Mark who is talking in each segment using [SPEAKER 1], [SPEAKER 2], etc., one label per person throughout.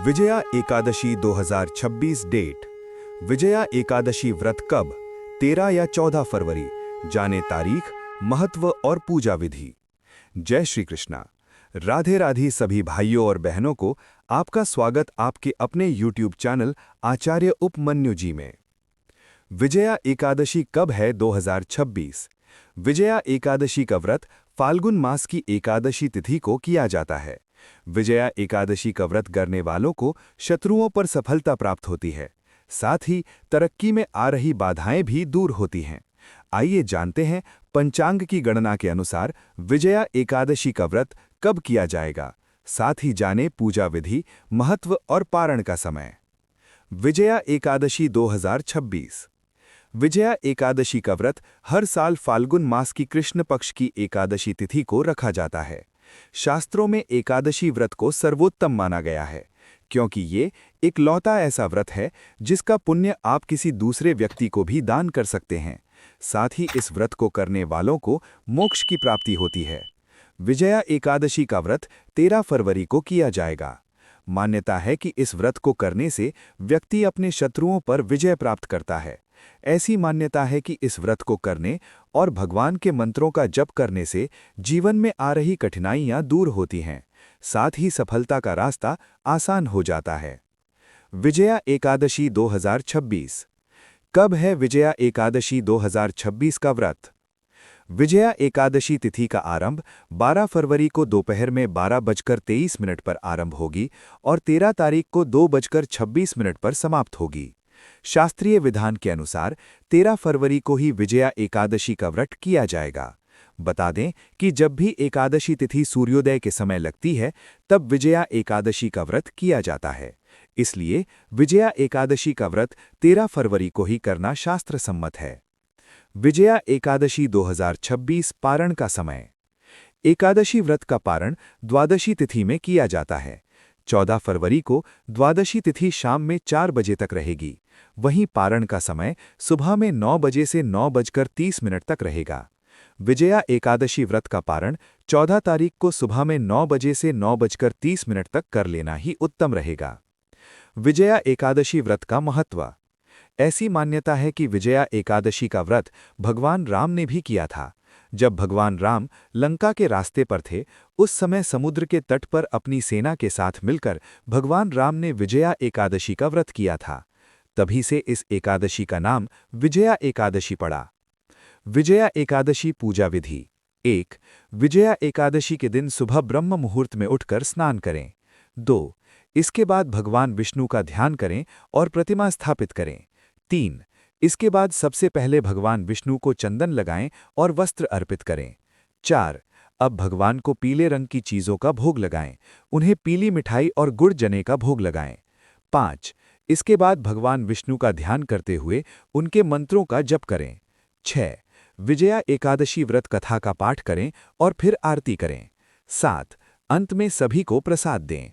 [SPEAKER 1] Vijaya Ekadashi 2026 date. Vijaya Ekadashi व्रत कब? 13 या 14 फरवरी। जाने तारीख, महत्व और पूजा विधि। जय श्री कृष्णा। राधे राधे सभी भाइयों और बहनों को आपका स्वागत आपके अपने YouTube चैनल आचार्य उपमन्यु जी में। विजया एकादशी कब है 2026? विजया एकादशी का व्रत फाल्गुन मास की एकादशी तिथि को किया जाता है। विजया एकादशी का व्रत करने वालों को शत्रुओं पर सफलता प्राप्त होती है, साथ ही तरक्की में आ रही बाधाएं भी दूर होती हैं। आइए जानते हैं पंचांग की गणना के अनुसार विजया एकादशी का व्रत कब किया जाएगा। साथ ही जाने पूजा विधि, महत्व और पारण का समय। विजया एकादशी 2026। विजया एकादशी का व्रत हर साल फाल्गुन मास की कृष्ण पक्ष की एकादशी तिथि को रखा जाता है। शास्त्रों में एकादशी व्रत को सर्वोत्तम माना गया है, क्योंकि ये इकलौता ऐसा व्रत है जिसका पुण्य आप किसी दूसरे व्यक्ति को भी दान कर सकते हैं। साथ ही इस व्रत को करने वालों को मोक्ष की प्राप्ति होती है। विजया एकादशी का व्रत 13 फरवरी को किया जाएगा। मान्यता है कि इस व्रत को करने से व्यक्ति अपने शत्रुओं पर विजय प्राप्त करता है। ऐसी मान्यता है कि इस व्रत को करने और भगवान के मंत्रों का जप करने से जीवन में आ रही कठिनाइयां दूर होती हैं, साथ ही सफलता का रास्ता आसान हो जाता है। विजया एकादशी 2026। कब है विजया एकादशी 2026 का व्रत? विजया एकादशी तिथि का आरंभ 12 फरवरी को दोपहर में 12:23 पर आरंभ होगी और 13 तारीख को 2:26 पर समाप्त होगी। शास्त्रीय विधान के अनुसार 13 फरवरी को ही विजया एकादशी का व्रत किया जाएगा। बता दें कि जब भी एकादशी तिथि सूर्योदय के समय लगती है, तब विजया एकादशी का व्रत किया जाता है। इसलिए विजया एकादशी का व्रत 13 फरवरी को ही करना शास्त्र सम्मत है। विजया एकादशी 2026 पारण का समय। एकादशी व्रत का पारण द्वादशी तिथि में किया जाता है। 14 फरवरी को द्वादशी तिथि शाम में 4 बजे तक रहेगी। वहीं पारण का समय सुबह में 9 बजे से 9:30 तक रहेगा। विजया एकादशी व्रत का पारण 14 तारीख को सुबह में 9 बजे से 9:30 तक कर लेना ही उत्तम रहेगा। विजया एकादशी व्रत का महत्व। ऐसी मान्यता है कि विजया एकादशी का व्रत भगवान राम ने भी किया था। जब भगवान राम लंका के रास्ते पर थे, उस समय समुद्र के तट पर अपनी सेना के साथ मिलकर भगवान राम ने विजया एकादशी का व्रत किया था। तभी से इस एकादशी का नाम विजया एकादशी पड़ा। विजया एकादशी पूजा विधि। 1. विजया एकादशी के दिन सुबह ब्रह्म मुहूर्त में उठकर स्नान करें। 2. इसके बाद भगवान विष्णु का ध्यान करें और प्रतिमा स्थापित करें। 3. इसके बाद सबसे पहले भगवान विष्णु को चंदन लगाएं और वस्त्र अर्पित करें। 4. अब भगवान को पीले रंग की चीज़ों का भोग लगाएं, उन्हें पीली मिठाई और गुड़ जने का भोग लगाएं। 5. इसके बाद भगवान विष्णु का ध्यान करते हुए उनके मंत्रों का जप करें। 6. विजया एकादशी व्रत कथा का पाठ करें और फिर आरती करें। 7. अंत में सभी को प्रसाद दें।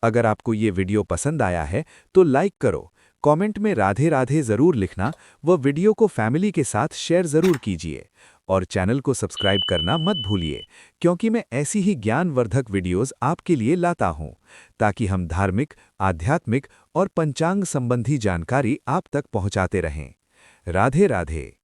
[SPEAKER 1] अगर आपको ये वीडियो पसंद आया है तो लाइक करो, कमेंट में राधे राधे ज़रूर लिखना व वीडियो को फैमिली के साथ शेयर ज़रूर कीजिए और चैनल को सब्सक्राइब करना मत भूलिए, क्योंकि मैं ऐसी ही ज्ञानवर्धक वीडियोस आपके लिए लाता हूं, ताकि हम धार्मिक, आध्यात्मिक और पंचांग संबंधी जानकारी आप तक पहुंचाते रहें। राधे राधे।